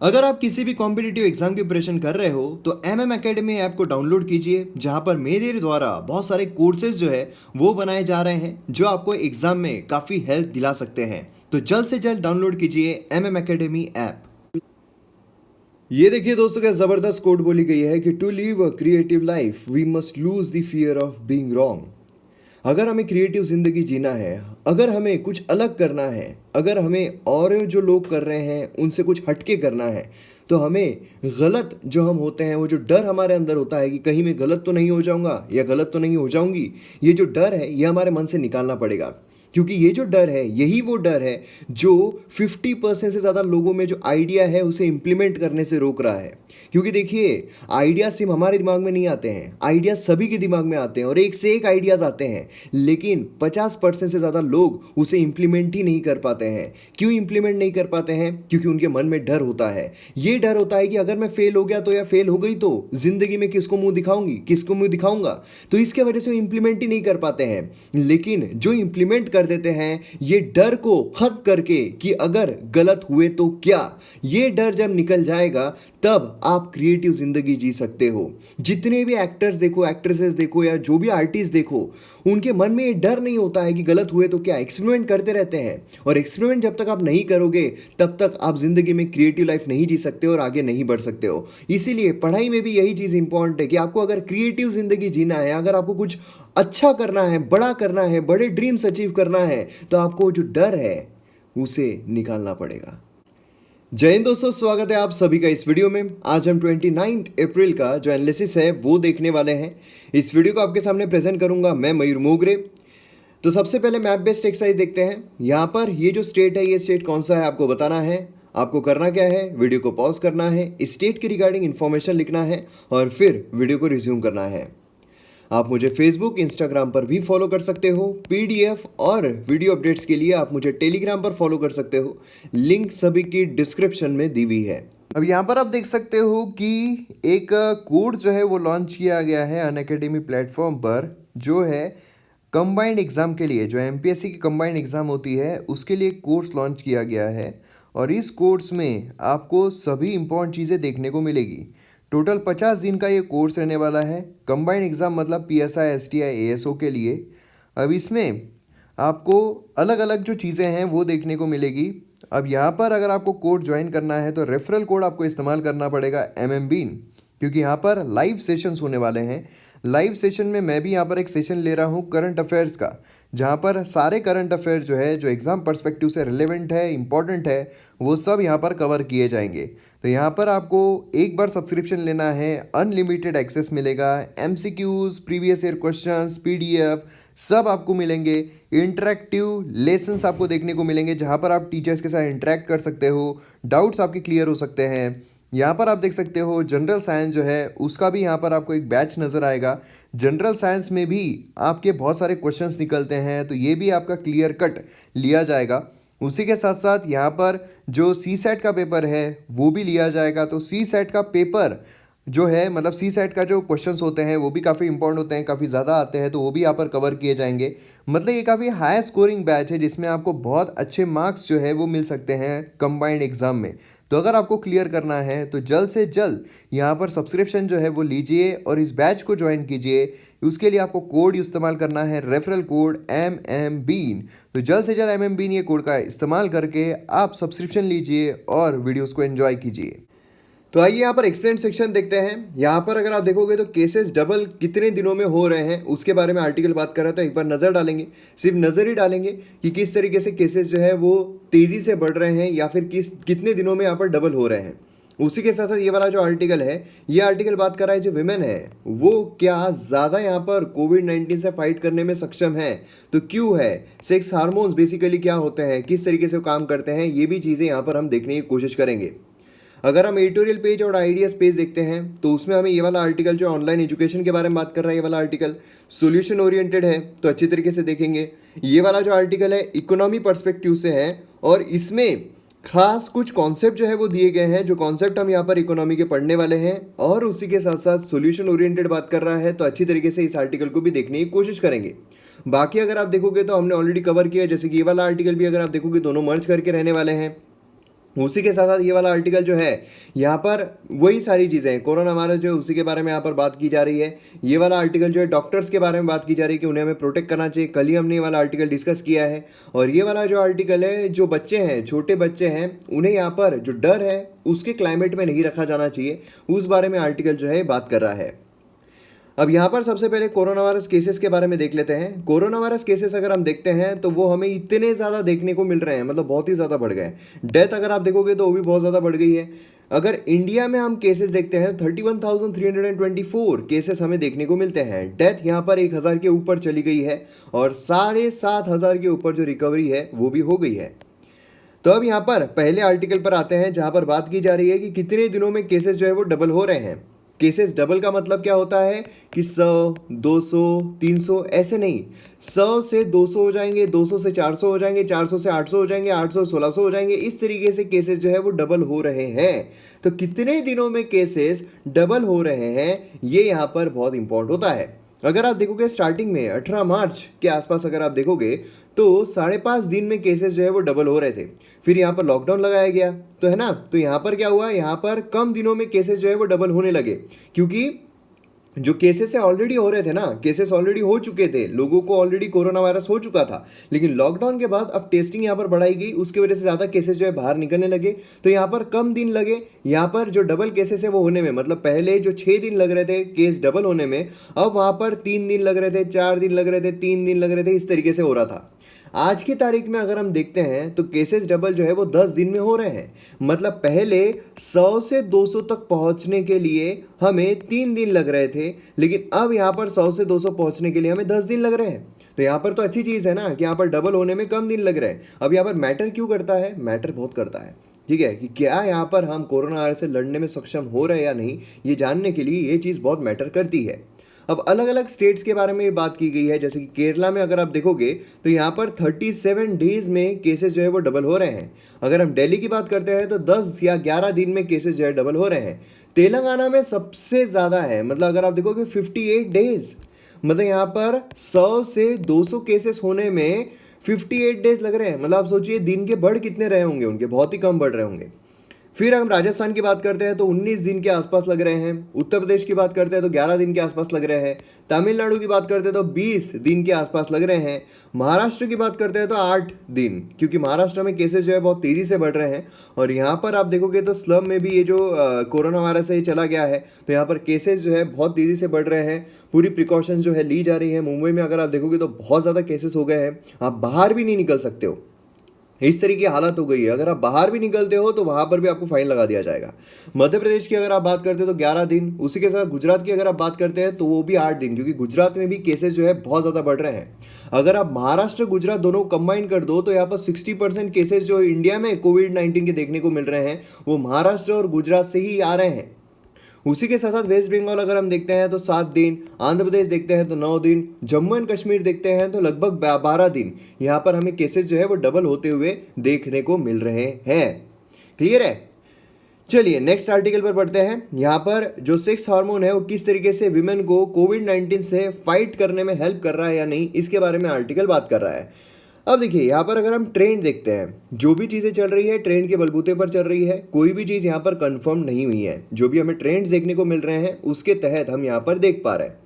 अगर आप किसी भी कॉम्पिटिटिव एग्जाम की प्रिपरेशन कर रहे हो तो एमएम एकेडमी ऐप को डाउनलोड कीजिए, जहां पर मेरे द्वारा बहुत सारे कोर्सेज जो है वो बनाए जा रहे हैं जो आपको एग्जाम में काफ़ी हेल्प दिला सकते हैं। तो जल्द से जल्द डाउनलोड कीजिए एमएम एकेडमी ऐप। ये देखिए दोस्तों, क्या ज़बरदस्त कोट बोली गई है कि to live a creative life we must lose the fear of being wrong. अगर हमें क्रिएटिव ज़िंदगी जीना है, अगर हमें कुछ अलग करना है, अगर हमें और जो लोग कर रहे हैं उनसे कुछ हटके करना है, तो हमें गलत जो हम होते हैं, वो जो डर हमारे अंदर होता है कि कहीं मैं गलत तो नहीं हो जाऊंगा या गलत तो नहीं हो जाऊंगी, ये जो डर है ये हमारे मन से निकालना पड़ेगा। क्योंकि ये जो डर है यही वो डर है जो 50% से ज़्यादा लोगों में जो आइडिया है उसे इम्प्लीमेंट करने से रोक रहा है। क्योंकि देखिए, आइडिया सिर्फ हमारे दिमाग में नहीं आते हैं, आइडिया सभी के दिमाग में आते हैं और एक से एक आइडियाज आते हैं, लेकिन 50% से ज़्यादा लोग उसे इम्प्लीमेंट ही नहीं कर पाते हैं। क्यों इम्प्लीमेंट नहीं कर पाते हैं? क्योंकि उनके मन में डर होता है। ये डर होता है कि अगर मैं फेल हो गया तो, या फेल हो गई तो जिंदगी में किसको मुंह दिखाऊंगी, किसको मुंह दिखाऊंगा। तो इसके वजह से वो इम्प्लीमेंट ही नहीं कर पाते हैं। लेकिन जो इम्प्लीमेंट कर देते हैं ये डर को खत्म करके कि अगर गलत हुए तो क्या, ये डर जब निकल जाएगा तब आप क्रिएटिव जिंदगी जी सकते हो। जितने भी एक्टर्स देखो, एक्ट्रेसेस देखो, या जो भी आर्टिस्ट देखो, उनके मन में ये डर नहीं होता है कि गलत हुए तो क्या। एक्सपेरिमेंट करते रहते हैं, और एक्सपेरिमेंट जब तक आप नहीं करोगे तब तक आप जिंदगी में क्रिएटिव लाइफ नहीं जी सकते और आगे नहीं बढ़ सकते हो। इसीलिए पढ़ाई में भी यही चीज़ इंपॉर्टेंट है कि आपको अगर क्रिएटिव जिंदगी जीना है, अगर आपको कुछ अच्छा करना है, बड़ा करना है, बड़े ड्रीम्स अचीव करना है, तो आपको जो डर है उसे निकालना पड़ेगा। जय हिंद दोस्तों, स्वागत है आप सभी का इस वीडियो में। आज हम 29 अप्रैल का जो एनालिसिस है वो देखने वाले हैं। इस वीडियो को आपके सामने प्रेजेंट करूंगा मैं, मयूर मोगरे। तो सबसे पहले मैप बेस्ड एक्सरसाइज देखते हैं। यहाँ पर ये जो स्टेट है, ये स्टेट कौन सा है आपको बताना है। आपको करना क्या है, वीडियो को पॉज करना है, स्टेट के रिगार्डिंग इन्फॉर्मेशन लिखना है और फिर वीडियो को रिज्यूम करना है। आप मुझे फेसबुक, इंस्टाग्राम पर भी फॉलो कर सकते हो। पीडीएफ और वीडियो अपडेट्स के लिए आप मुझे टेलीग्राम पर फॉलो कर सकते हो। लिंक सभी की डिस्क्रिप्शन में दी हुई है। अब यहाँ पर आप देख सकते हो कि एक कोड जो है वो लॉन्च किया गया है अनअकैडमी प्लेटफॉर्म पर, जो है कंबाइंड एग्ज़ाम के लिए, जो एमपीएससी की कंबाइंड एग्ज़ाम होती है उसके लिए कोर्स लॉन्च किया गया है। और इस कोर्स में आपको सभी इंपॉर्टेंट चीज़ें देखने को मिलेगी। टोटल 50 दिन का ये कोर्स रहने वाला है। कंबाइंड एग्ज़ाम मतलब पीएसआई, एसटीआई, एएसओ के लिए। अब इसमें आपको अलग अलग जो चीज़ें हैं वो देखने को मिलेगी। अब यहाँ पर अगर आपको कोड ज्वाइन करना है तो रेफरल कोड आपको इस्तेमाल करना पड़ेगा MMBean, क्योंकि यहाँ पर लाइव सेशंस होने वाले हैं। लाइव सेशन में मैं भी यहाँ पर एक सेशन ले रहा हूँ करंट अफेयर्स का, जहाँ पर सारे करंट अफेयर जो है, जो एग्ज़ाम पर्सपेक्टिव से रिलेवेंट है, इंपॉर्टेंट है, वो सब यहाँ पर कवर किए जाएंगे। तो यहाँ पर आपको एक बार सब्सक्रिप्शन लेना है, अनलिमिटेड एक्सेस मिलेगा। MCQs, previous year questions, PDF सब आपको मिलेंगे। इंटरेक्टिव लेसन्स आपको देखने को मिलेंगे, जहाँ पर आप टीचर्स के साथ इंटरेक्ट कर सकते हो, डाउट्स आपके क्लियर हो सकते हैं। यहाँ पर आप देख सकते हो जनरल साइंस जो है उसका भी यहाँ पर आपको एक बैच नज़र आएगा। जनरल साइंस में भी आपके बहुत सारे क्वेश्चंस निकलते हैं, तो ये भी आपका क्लियर कट लिया जाएगा। उसी के साथ साथ यहाँ पर जो CSAT का पेपर है वो भी लिया जाएगा। तो CSAT का पेपर जो है, मतलब CSAT का जो क्वेश्चंस होते हैं वो भी काफ़ी इंपॉर्टेंट होते हैं, काफ़ी ज़्यादा आते हैं, तो वो भी यहाँ पर कवर किए जाएंगे। मतलब ये काफ़ी हाई स्कोरिंग बैच है जिसमें आपको बहुत अच्छे मार्क्स जो है वो मिल सकते हैं कंबाइंड एग्ज़ाम में। तो अगर आपको क्लियर करना है तो जल्द से जल्द यहाँ पर सब्सक्रिप्शन जो है वो लीजिए और इस बैच को ज्वाइन कीजिए। उसके लिए आपको कोड इस्तेमाल करना है, रेफरल कोड MMBean। तो जल्द से जल्द MMBean ये कोड का इस्तेमाल करके आप सब्सक्रिप्शन लीजिए और वीडियोस को एंजॉय कीजिए। तो आइए यहाँ पर एक्सप्लेन सेक्शन देखते हैं। यहाँ पर अगर आप देखोगे तो केसेस डबल कितने दिनों में हो रहे हैं उसके बारे में आर्टिकल बात कर रहा है, तो एक बार नज़र डालेंगे, सिर्फ नज़र ही डालेंगे कि किस तरीके से केसेस जो है वो तेज़ी से बढ़ रहे हैं या फिर कितने दिनों में यहाँ पर डबल हो रहे हैं। उसी के साथ साथ ये वाला जो आर्टिकल है, ये आर्टिकल बात कर रहा है जो विमेन है वो क्या ज़्यादा यहाँ पर कोविड-19 से फाइट करने में सक्षम है। तो क्यों है, सेक्स हार्मोन्स बेसिकली क्या होते हैं, किस तरीके से काम करते हैं, ये भी चीज़ें यहाँ पर हम देखने की कोशिश करेंगे। अगर हम एडिटोरियल पेज और आइडियाज पेज देखते हैं तो उसमें हमें ये वाला आर्टिकल जो ऑनलाइन एजुकेशन के बारे में बात कर रहा है, ये वाला आर्टिकल सॉल्यूशन ओरिएंटेड है, तो अच्छी तरीके से देखेंगे। ये वाला जो आर्टिकल है इकोनॉमी पर्सपेक्टिव से है और इसमें खास कुछ कॉन्सेप्ट जो है वो दिए गए हैं, जो कॉन्सेप्ट हम यहाँ पर इकोनॉमी के पढ़ने वाले हैं। और उसी के साथ साथ सॉल्यूशन ओरिएंटेड बात कर रहा है, तो अच्छी तरीके से इस आर्टिकल को भी देखने की कोशिश करेंगे। बाकी अगर आप देखोगे तो हमने ऑलरेडी कवर किया, जैसे कि ये वाला आर्टिकल भी अगर आप देखोगे दोनों मर्ज करके रहने वाले हैं। उसी के साथ साथ ये वाला आर्टिकल जो है यहाँ पर वही सारी चीज़ें हैं, कोरोना वायरस जो है उसी के बारे में यहाँ पर बात की जा रही है। ये वाला आर्टिकल जो है डॉक्टर्स के बारे में बात की जा रही है कि उन्हें हमें प्रोटेक्ट करना चाहिए, कल ही हमने ये वाला आर्टिकल डिस्कस किया है। और ये वाला जो आर्टिकल है, जो बच्चे हैं, छोटे बच्चे हैं, उन्हें यहाँ पर जो डर है उसके क्लाइमेट में नहीं रखा जाना चाहिए, उस बारे में आर्टिकल जो है बात कर रहा है। अब यहाँ पर सबसे पहले कोरोना वायरस केसेस के बारे में देख लेते हैं। कोरोना वायरस केसेस अगर हम देखते हैं तो वो हमें इतने ज़्यादा देखने को मिल रहे हैं, मतलब बहुत ही ज़्यादा बढ़ गए हैं। डेथ अगर आप देखोगे तो वो भी बहुत ज़्यादा बढ़ गई है। अगर इंडिया में हम केसेस देखते हैं 31,324 केसेस हमें देखने को मिलते हैं। डेथ यहाँ पर 1,000 के ऊपर चली गई है और 7,500 के ऊपर जो रिकवरी है वो भी हो गई है। तो अब यहाँ पर पहले आर्टिकल पर आते हैं जहाँ पर बात की जा रही है कि कितने दिनों में केसेस जो है वो डबल हो रहे हैं। केसेस डबल का मतलब क्या होता है कि 100, 200, 300 ऐसे नहीं, 100 से 200 हो जाएंगे, 200 से 400 हो जाएंगे, 400 से 800 हो जाएंगे, 800 से 1600 हो जाएंगे। इस तरीके से केसेस जो है वो डबल हो रहे हैं। तो कितने दिनों में केसेस डबल हो रहे हैं ये यहाँ पर बहुत इंपॉर्टेंट होता है। अगर आप देखोगे स्टार्टिंग में 18 मार्च के आसपास अगर आप देखोगे तो 5.5 दिन में केसेस जो है वो डबल हो रहे थे। फिर यहाँ पर लॉकडाउन लगाया गया तो है ना, तो यहाँ पर क्या हुआ, यहाँ पर कम दिनों में केसेस जो है वो डबल होने लगे, क्योंकि जो केसेस है ऑलरेडी हो रहे थे ना, केसेस ऑलरेडी हो चुके थे, लोगों को ऑलरेडी कोरोना वायरस हो चुका था। लेकिन लॉकडाउन के बाद अब टेस्टिंग यहाँ पर बढ़ाई गई, उसकी वजह से ज़्यादा केसेस जो है बाहर निकलने लगे। तो यहाँ पर कम दिन लगे यहाँ पर जो डबल केसेस है वो होने में, मतलब पहले जो 6 दिन लग रहे थे केस डबल होने में, अब वहाँ पर 3 दिन लग रहे थे, 4 दिन लग रहे थे, 3 दिन लग रहे थे, इस तरीके से हो रहा था। आज की तारीख में अगर हम देखते हैं तो केसेस डबल जो है वो 10 दिन में हो रहे हैं। मतलब पहले 100 से 200 तक पहुंचने के लिए हमें 3 दिन लग रहे थे, लेकिन अब यहाँ पर 100 से 200 पहुंचने के लिए हमें 10 दिन लग रहे हैं। तो यहाँ पर तो अच्छी चीज़ है ना कि यहाँ पर डबल होने में कम दिन लग रहे हैं। अब यहाँ पर मैटर क्यों करता है, मैटर बहुत करता है, ठीक है, कि क्या यहाँ पर हम कोरोना वायरस से लड़ने में सक्षम हो रहे हैं या नहीं, ये जानने के लिए ये चीज़ बहुत मैटर करती है। अब अलग अलग स्टेट्स के बारे में भी बात की गई है, जैसे कि केरला में अगर आप देखोगे तो यहाँ पर 37 डेज में केसेस जो है वो डबल हो रहे हैं। अगर हम दिल्ली की बात करते हैं तो 10 या 11 दिन में केसेस जो है डबल हो रहे हैं। तेलंगाना में सबसे ज़्यादा है, मतलब अगर आप देखोगे 58 डेज, मतलब यहाँ पर 100 से 200 केसेस होने में 58 डेज लग रहे हैं। मतलब आप सोचिए दिन के बढ़ कितने रहे होंगे उनके, बहुत ही कम बढ़ रहे होंगे। फिर हम राजस्थान की बात करते हैं तो 19 दिन के आसपास लग रहे हैं। उत्तर प्रदेश की बात करते हैं तो 11 दिन के आसपास लग रहे हैं। तमिलनाडु की बात करते हैं तो 20 दिन के आसपास लग रहे हैं। महाराष्ट्र की बात करते हैं तो 8 दिन, क्योंकि महाराष्ट्र में केसेस जो है बहुत तेज़ी से बढ़ रहे हैं। और यहाँ पर आप देखोगे तो स्लम में भी ये जो कोरोना वायरस है ये चला गया है, तो यहाँ पर केसेस जो है बहुत तेज़ी से बढ़ रहे हैं। पूरी प्रिकॉशंस जो है ली जा रही है। मुंबई में अगर आप देखोगे तो बहुत ज़्यादा केसेस हो गए हैं, आप बाहर भी नहीं निकल सकते हो, इस तरीके की हालत हो गई है। अगर आप बाहर भी निकलते हो तो वहाँ पर भी आपको फाइन लगा दिया जाएगा। मध्य प्रदेश की अगर आप बात करते हो तो 11 दिन, उसी के साथ गुजरात की अगर आप बात करते हैं तो वो भी 8 दिन, क्योंकि गुजरात में भी केसेस जो है बहुत ज़्यादा बढ़ रहे हैं। अगर आप महाराष्ट्र गुजरात दोनों कंबाइन कर दो तो यहाँ पर 60% केसेस जो इंडिया में कोविड-19 के देखने को मिल रहे हैं वो महाराष्ट्र और गुजरात से ही आ रहे हैं। उसी के साथ साथ वेस्ट बंगाल अगर हम देखते हैं तो 7 दिन, आंध्र प्रदेश देखते हैं तो 9 दिन, जम्मू एंड कश्मीर देखते हैं तो लगभग 12 दिन। यहाँ पर हमें केसेस जो है वो डबल होते हुए देखने को मिल रहे हैं। क्लियर है? चलिए नेक्स्ट आर्टिकल पर पढ़ते हैं। यहाँ पर जो सेक्स हार्मोन है वो किस तरीके से विमेन को कोविड-19 से फाइट करने में हेल्प कर रहा है या नहीं, इसके बारे में आर्टिकल बात कर रहा है। अब देखिए यहाँ पर अगर हम ट्रेंड देखते हैं, जो भी चीज़ें चल रही है ट्रेंड के बलबूते पर चल रही है, कोई भी चीज़ यहाँ पर कंफर्म नहीं हुई है। जो भी हमें ट्रेंड्स देखने को मिल रहे हैं उसके तहत हम यहाँ पर देख पा रहे हैं।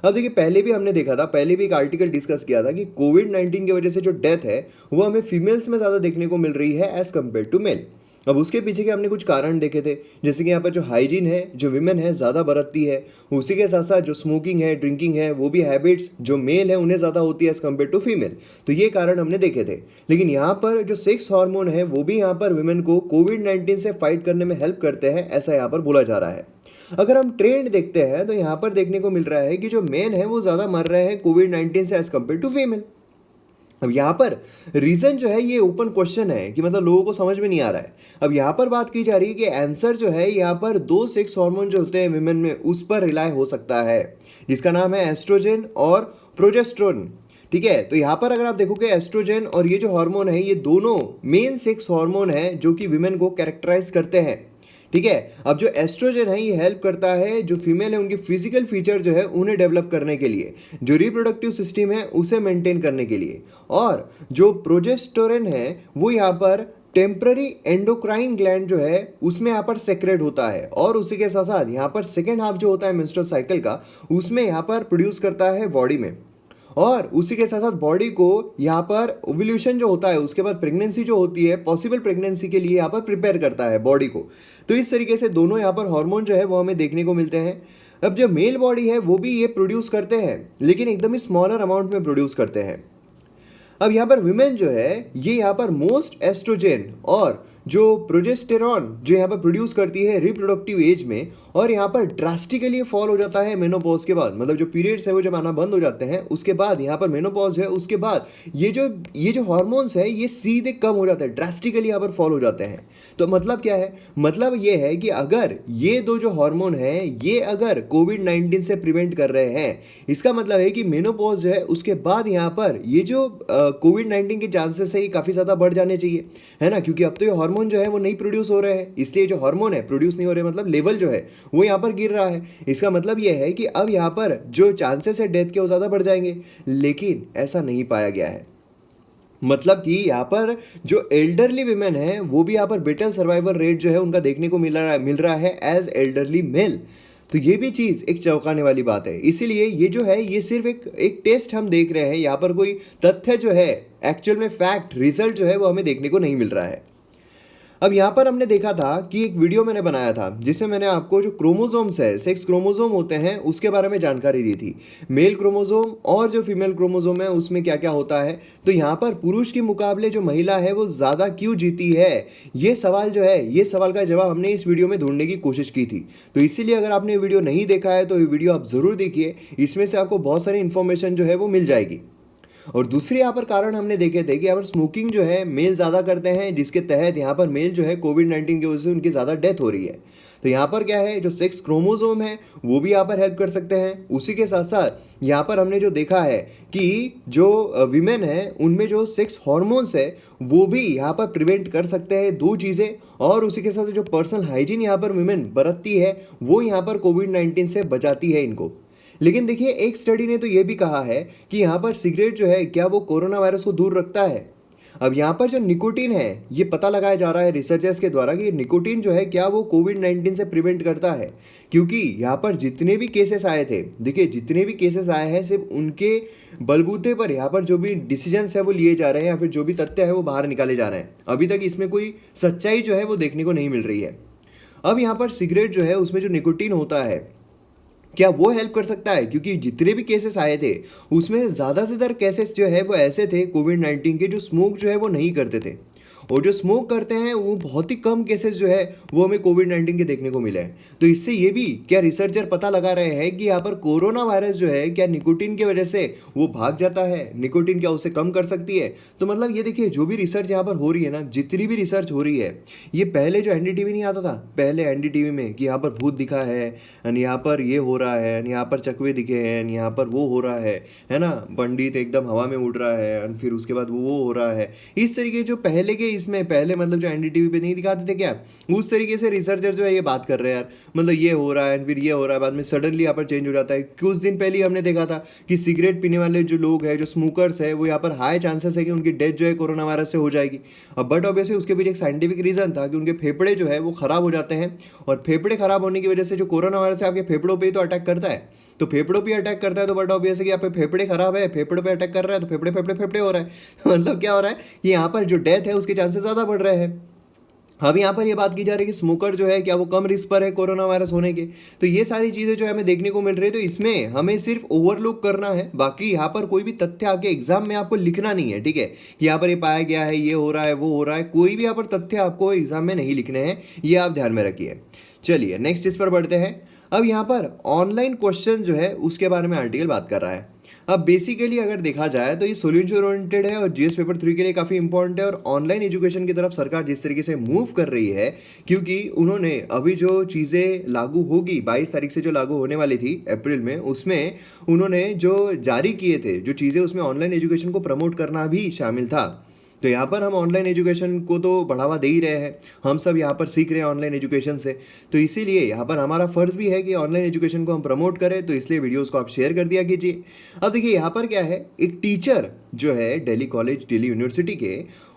अब देखिए पहले भी हमने देखा था, पहले भी एक आर्टिकल डिस्कस किया था कि कोविड-19 की वजह से जो डेथ है वो हमें फीमेल्स में ज़्यादा देखने को मिल रही है एज़ कम्पेयर टू मेल। अब उसके पीछे के हमने कुछ कारण देखे थे, जैसे कि यहाँ पर जो हाइजीन है जो विमेन है ज़्यादा बरतती है, उसी के साथ साथ जो स्मोकिंग है, ड्रिंकिंग है, वो भी हैबिट्स जो मेल है उन्हें ज़्यादा होती है एज़ कम्पेयर टू फीमेल। तो ये कारण हमने देखे थे। लेकिन यहाँ पर जो सेक्स हार्मोन है वो भी यहाँ पर विमेन को कोविड-19 से फाइट करने में हेल्प करते हैं, ऐसा यहाँ पर बोला जा रहा है। अगर हम ट्रेंड देखते हैं तो यहाँ पर देखने को मिल रहा है कि जो मेन है वो ज़्यादा मर रहे हैं कोविड-19 से एज़ कम्पेयर टू फीमेल। अब यहाँ पर रीज़न जो है ये ओपन क्वेश्चन है कि मतलब लोगों को समझ में नहीं आ रहा है। अब यहाँ पर बात की जा रही है कि आंसर जो है यहाँ पर 2 सेक्स हार्मोन जो होते हैं विमेन में उस पर रिलाय हो सकता है, जिसका नाम है एस्ट्रोजन और प्रोजेस्टेरोन। ठीक है, तो यहाँ पर अगर आप देखोगे एस्ट्रोजन और ये जो हार्मोन है ये दोनों मेन सेक्स हार्मोन है जो कि विमेन को कैरेक्टराइज करते हैं। ठीक है, अब जो एस्ट्रोजन है ये हेल्प करता है जो फीमेल है उनकी फिजिकल फीचर जो है उन्हें डेवलप करने के लिए, जो रिप्रोडक्टिव सिस्टम है उसे मेंटेन करने के लिए, और जो प्रोजेस्टेरोन है वो यहाँ पर टेम्पररी एंडोक्राइन ग्लैंड जो है उसमें यहाँ पर सेक्रेट होता है, और उसी के साथ साथ यहाँ पर सेकेंड हाफ जो होता है मेंस्ट्रुअल साइकिल का, उसमें यहाँ पर प्रोड्यूस करता है बॉडी में, और उसी के साथ साथ बॉडी को यहाँ पर ओव्यूलेशन जो होता है उसके बाद प्रेगनेंसी जो होती है, पॉसिबल प्रेगनेंसी के लिए यहाँ पर प्रिपेयर करता है बॉडी को। तो इस तरीके से दोनों यहाँ पर हार्मोन जो है वो हमें देखने को मिलते हैं। अब जो मेल बॉडी है वो भी ये प्रोड्यूस करते हैं, लेकिन एकदम ही स्मॉलर अमाउंट में प्रोड्यूस करते हैं। अब यहाँ पर विमेन जो है ये यहाँ पर मोस्ट एस्ट्रोजेन और जो प्रोजेस्टेरॉन जो यहाँ पर प्रोड्यूस करती है रिप्रोडक्टिव एज में, और यहाँ पर ड्रास्टिकली फॉल हो जाता है मेनोपॉज के बाद, मतलब जो पीरियड्स है वो जब आना बंद हो जाते हैं उसके बाद यहाँ पर मेनोपॉज है, उसके बाद ये जो हार्मोन्स है ये सीधे कम हो जाते हैं, ड्रास्टिकली यहाँ पर फॉल हो जाते हैं। तो मतलब क्या है, मतलब ये है कि अगर ये दो जो हार्मोन है ये अगर कोविड-19 से प्रिवेंट कर रहे हैं, इसका मतलब है कि मेनोपॉज जो है उसके बाद यहाँ पर ये जो कोविड-19 के चांसेस है ये काफ़ी ज़्यादा बढ़ जाने चाहिए, है ना, क्योंकि अब तो ये हार्मोन जो है वो नहीं प्रोड्यूस हो रहे हैं, इसलिए जो हार्मोन है प्रोड्यूस नहीं हो रहे, मतलब लेवल जो है वो यहाँ पर गिर रहा है। इसका मतलब ये है कि अब यहाँ पर जो चांसेस है डेथ के वो ज़्यादा बढ़ जाएंगे, लेकिन ऐसा नहीं पाया गया है। मतलब कि यहाँ पर जो एल्डरली विमेन है वो भी यहाँ पर बेटर सर्वाइवल रेट जो है उनका देखने को मिल रहा है एज एल्डरली मेल। तो ये भी चीज़ एक चौंकाने वाली बात है। इसीलिए ये जो है ये सिर्फ एक टेस्ट हम देख रहे हैं, यहाँ पर कोई तथ्य जो है एक्चुअल में फैक्ट रिजल्ट जो है वो हमें देखने को नहीं मिल रहा है। अब यहाँ पर हमने देखा था कि एक वीडियो मैंने बनाया था जिसमें मैंने आपको जो क्रोमोसोम्स है, सेक्स क्रोमोसोम होते हैं, उसके बारे में जानकारी दी थी, मेल क्रोमोसोम और जो फीमेल क्रोमोसोम है उसमें क्या क्या होता है। तो यहाँ पर पुरुष के मुकाबले जो महिला है वो ज़्यादा क्यों जीती है, ये सवाल जो है, ये सवाल का जवाब हमने इस वीडियो में ढूंढने की कोशिश की थी। तो इसीलिए अगर आपने वीडियो नहीं देखा है तो ये वीडियो आप ज़रूर देखिए, इसमें से आपको बहुत सारी इन्फॉर्मेशन जो है वो मिल जाएगी। और दूसरे यहाँ पर कारण हमने देखे थे कि यहाँ पर स्मोकिंग जो है मेल ज़्यादा करते हैं, जिसके तहत यहाँ पर मेल जो है कोविड-19 की वजह से उनकी ज़्यादा डेथ हो रही है। तो यहाँ पर क्या है, जो सेक्स क्रोमोसोम है वो भी यहाँ पर हेल्प कर सकते हैं। उसी के साथ साथ यहाँ पर हमने जो देखा है कि जो विमेन है उनमें जो सेक्स हॉर्मोन्स है वो भी यहाँ पर प्रिवेंट कर सकते हैं दो चीज़ें। और उसी के साथ जो पर्सनल हाइजीन यहाँ पर विमेन बरतती है वो यहाँ पर कोविड-19 से बचाती है इनको। लेकिन देखिए एक स्टडी ने तो ये भी कहा है कि यहाँ पर सिगरेट जो है क्या वो कोरोना वायरस को दूर रखता है। अब यहाँ पर जो निकोटीन है ये पता लगाया जा रहा है रिसर्चर्स के द्वारा कि निकोटीन जो है क्या वो कोविड-19 से प्रिवेंट करता है, क्योंकि यहाँ पर जितने भी केसेस आए थे, देखिए जितने भी केसेस आए हैं सिर्फ उनके बलबूते पर यहाँ पर जो भी डिसीजंस है वो लिए जा रहे हैं या फिर जो भी तथ्य है वो बाहर निकाले जा रहे हैं। अभी तक इसमें कोई सच्चाई जो है वो देखने को नहीं मिल रही है। अब यहाँ पर सिगरेट जो है उसमें जो निकोटीन होता है क्या वो हेल्प कर सकता है, क्योंकि जितने भी केसेस आए थे उसमें ज़्यादा से ज़्यादा केसेस जो है वो ऐसे थे कोविड-19 के जो स्मोक जो है वो नहीं करते थे, और जो स्मोक करते हैं वो बहुत ही कम केसेस जो है वो हमें कोविड-19 के देखने को मिले हैं। तो इससे ये भी क्या रिसर्चर पता लगा रहे हैं कि यहाँ पर कोरोना वायरस जो है क्या निकोटीन की वजह से वो भाग जाता है, निकोटीन क्या उसे कम कर सकती है। तो मतलब ये देखिए जो भी रिसर्च यहाँ पर हो रही है ना, जितनी भी रिसर्च हो रही है, ये पहले जो एनडीटीवी नहीं आता था, पहले एनडीटीवी में कि यहाँ पर भूत दिखा है एंड यहाँ पर ये हो रहा है एंड यहाँ पर चकवे दिखे हैं एंड यहाँ पर वो हो रहा है ना, पंडित एकदम हवा में उड़ रहा है एंड फिर उसके बाद वो हो रहा है, इस तरीके जो पहले के इसमें पहले मतलब जो एनडीटीवी पे नहीं दिखाते थे क्या, उस तरीके से रिसर्चर जो है ये बात कर रहे हैं यार, मतलब ये हो रहा है फिर ये हो रहा है, बाद में सडनली यहाँ पर चेंज हो जाता है। कुछ दिन पहले हमने देखा था कि सिगरेट पीने वाले जो लोग हैं, जो स्मोकर्स है, वो यहाँ पर हाई चांसेस है कि उनकी डेथ जो है कोरोना वायरस से हो जाएगी। अब बट ऑब्वियसली उसके पीछे एक साइंटिफिक रीजन था कि उनके फेफड़े जो है वो खराब हो जाते हैं, और फेफड़े खराब होने की वजह से जो कोरोना वायरस है आपके फेफड़ों पर ही तो अटैक करता है, तो फेफड़ों पे अटैक करता है, तो बट ऑब्वियस है कि आपके फेफड़े खराब है, फेफड़ों पे अटैक कर रहा है तो फेफड़े फेफड़े फेफड़े हो रहा है मतलब क्या हो रहा है कि यहाँ पर जो डेथ है उसके चांसेस ज़्यादा बढ़ रहे हैं। अब यहाँ पर ये बात की जा रही है कि स्मोकर जो है क्या वो कम रिस्क पर है कोरोना वायरस होने के। तो ये सारी चीज़ें जो है हमें देखने को मिल रही है, तो इसमें हमें सिर्फ ओवरलुक करना है, बाकी यहाँ पर कोई भी तथ्य आपके एग्जाम में आपको लिखना नहीं है, ठीक है, कि यहाँ पर ये पाया गया है, ये हो रहा है, वो हो रहा है, कोई भी यहाँ पर तथ्य आपको एग्जाम में नहीं लिखने हैं, ये आप ध्यान में रखिए। चलिए नेक्स्ट इस पर बढ़ते हैं। अब यहाँ पर ऑनलाइन क्वेश्चन जो है उसके बारे में आर्टिकल बात कर रहा है। अब बेसिकली अगर देखा जाए तो ये सोल्यूशन ओरिएंटेड है और जीएस पेपर 3 के लिए काफ़ी इंपॉर्टेंट है, और ऑनलाइन एजुकेशन की तरफ सरकार जिस तरीके से मूव कर रही है, क्योंकि उन्होंने अभी जो चीज़ें लागू होगी 22 तारीख से जो लागू होने वाली थी अप्रैल में, उसमें उन्होंने जो जारी किए थे जो चीज़ें, उसमें ऑनलाइन एजुकेशन को प्रमोट करना भी शामिल था। तो यहाँ पर हम ऑनलाइन एजुकेशन को तो बढ़ावा दे ही रहे हैं, हम सब यहाँ पर सीख रहे हैं ऑनलाइन एजुकेशन से, तो इसीलिए यहाँ पर हमारा फ़र्ज़ भी है कि ऑनलाइन एजुकेशन को हम प्रमोट करें, तो इसलिए वीडियोस को आप शेयर कर दिया कीजिए। अब देखिए यहाँ पर क्या है, एक टीचर जो है दिल्ली कॉलेज दिल्ली यूनिवर्सिटी के,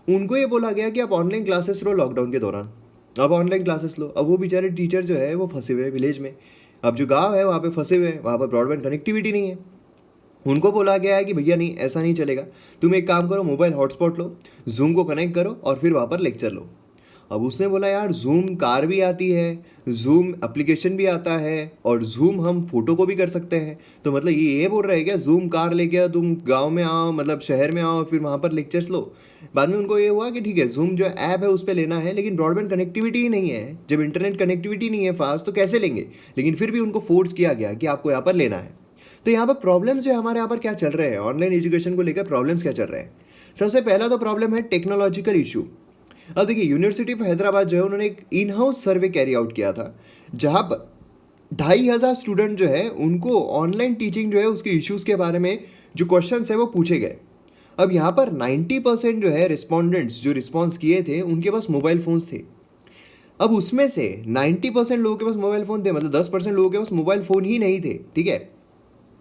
उनको ये बोला गया कि आप ऑनलाइन क्लासेस लो लॉकडाउन के दौरान। अब ऑनलाइन क्लासेस लो, अब वो बेचारे टीचर जो है वो फंसे हुए हैं विलेज में। अब जो गांव है वहाँ पे फंसे हुए हैं, वहाँ पर ब्रॉडबैंड कनेक्टिविटी नहीं है। उनको बोला गया है कि भैया नहीं, ऐसा नहीं चलेगा, तुम एक काम करो, मोबाइल हॉटस्पॉट लो, जूम को कनेक्ट करो और फिर वहाँ पर लेक्चर लो। अब उसने बोला यार जूम कार भी आती है, जूम एप्लीकेशन भी आता है और जूम हम फोटो को भी कर सकते हैं, तो मतलब ये बोल रहे हैं क्या जूम कार लेके आओ, तुम गांव में आओ, मतलब शहर में आओ, फिर वहाँ पर लेक्चर्स लो। बाद में उनको ये हुआ कि ठीक है जूम जो ऐप है उस पर लेना है, लेकिन ब्रॉडबैंड कनेक्टिविटी ही नहीं है, जब इंटरनेट कनेक्टिविटी नहीं है फास्ट तो कैसे लेंगे। लेकिन फिर भी उनको फोर्स किया गया कि आपको यहाँ पर लेना है। तो यहाँ पर प्रॉब्लम्स जो हमारे यहाँ पर क्या चल रहे हैं, ऑनलाइन एजुकेशन को लेकर प्रॉब्लम्स क्या चल रहे हैं। सबसे पहला तो प्रॉब्लम है टेक्नोलॉजिकल इशू। अब देखिए यूनिवर्सिटी ऑफ हैदराबाद जो है उन्होंने एक in house survey carry out किया था, जहाँ पर 2,500 स्टूडेंट जो है उनको ऑनलाइन टीचिंग जो है उसके इश्यूज़ के बारे में जो क्वेश्चन है वो पूछे गए। अब यहाँ पर 90% जो है रिस्पॉन्डेंट्स जो रिस्पॉन्स किए थे उनके पास मोबाइल फ़ोन्स थे। अब उसमें से 90% लोगों के पास मोबाइल फ़ोन थे, मतलब 10% लोगों के पास मोबाइल फ़ोन ही नहीं थे, ठीक है।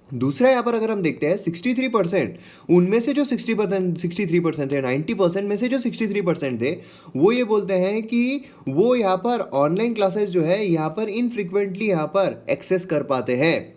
दूसरा यहाँ पर अगर हम देखते हैं 63%, उनमें से जो 63% थे, 90% में से जो 63% थे, वो ये बोलते हैं कि वो यहाँ पर ऑनलाइन क्लासेस जो है यहाँ पर इनफ्रिक्वेंटली यहाँ पर एक्सेस कर पाते हैं।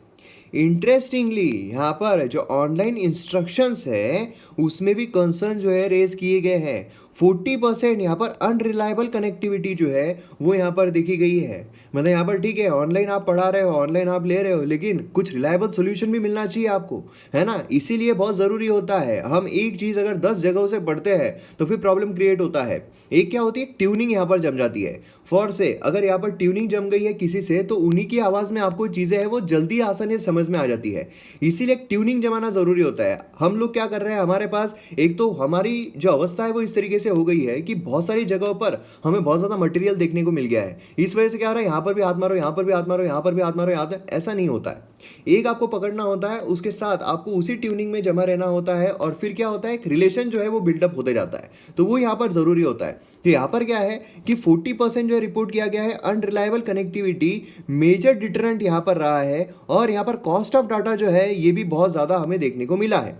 इंटरेस्टिंगली यहाँ पर जो ऑनलाइन इंस्ट्रक्शंस है उसमें भी कंसर्न जो है रेज किए गए हैं। 40% यहाँ पर अनरिलायबल कनेक्टिविटी जो है वो यहाँ पर देखी गई है। मतलब यहाँ पर ठीक है ऑनलाइन आप पढ़ा रहे हो, ऑनलाइन आप ले रहे हो, लेकिन कुछ रिलायबल सोल्यूशन भी मिलना चाहिए आपको, है ना। इसीलिए बहुत ज़रूरी होता है, हम एक चीज़ अगर 10 जगहों से पढ़ते हैं तो फिर प्रॉब्लम क्रिएट होता है। एक क्या होती है, ट्यूनिंग यहाँ पर जम जाती है। फॉर से अगर यहाँ पर ट्यूनिंग जम गई है किसी से तो उन्हीं की आवाज़ में आपको चीज़ें हैं वो जल्दी आसानी से समझ में आ जाती है। इसीलिए ट्यूनिंग जमाना ज़रूरी होता है। हम लोग क्या कर रहे हैं, हमारे पास एक तो हमारी जो अवस्था है वो इस तरीके से हो गई है कि बहुत सारी जगहों पर हमें बहुत ज़्यादा मटेरियल देखने को मिल गया है। इस वजह से क्या हो रहा है, यहाँ पर भी हाथ मारो, यहाँ पर भी हाथ मारो, यहाँ पर भी हाथ मारो, ऐसा नहीं होता है। एक आपको पकड़ना होता है, उसके साथ आपको उसी ट्यूनिंग में जमा रहना होता है और फिर क्या होता है, एक रिलेशन जो है वो बिल्डअप होते जाता है, तो वो यहाँ पर ज़रूरी होता है। तो यहाँ पर क्या है कि 40% जो है रिपोर्ट किया गया है अनरिलायबल कनेक्टिविटी मेजर डिटरेंट यहाँ पर रहा है, और यहाँ पर कॉस्ट ऑफ डाटा जो है ये भी बहुत ज़्यादा हमें देखने को मिला है।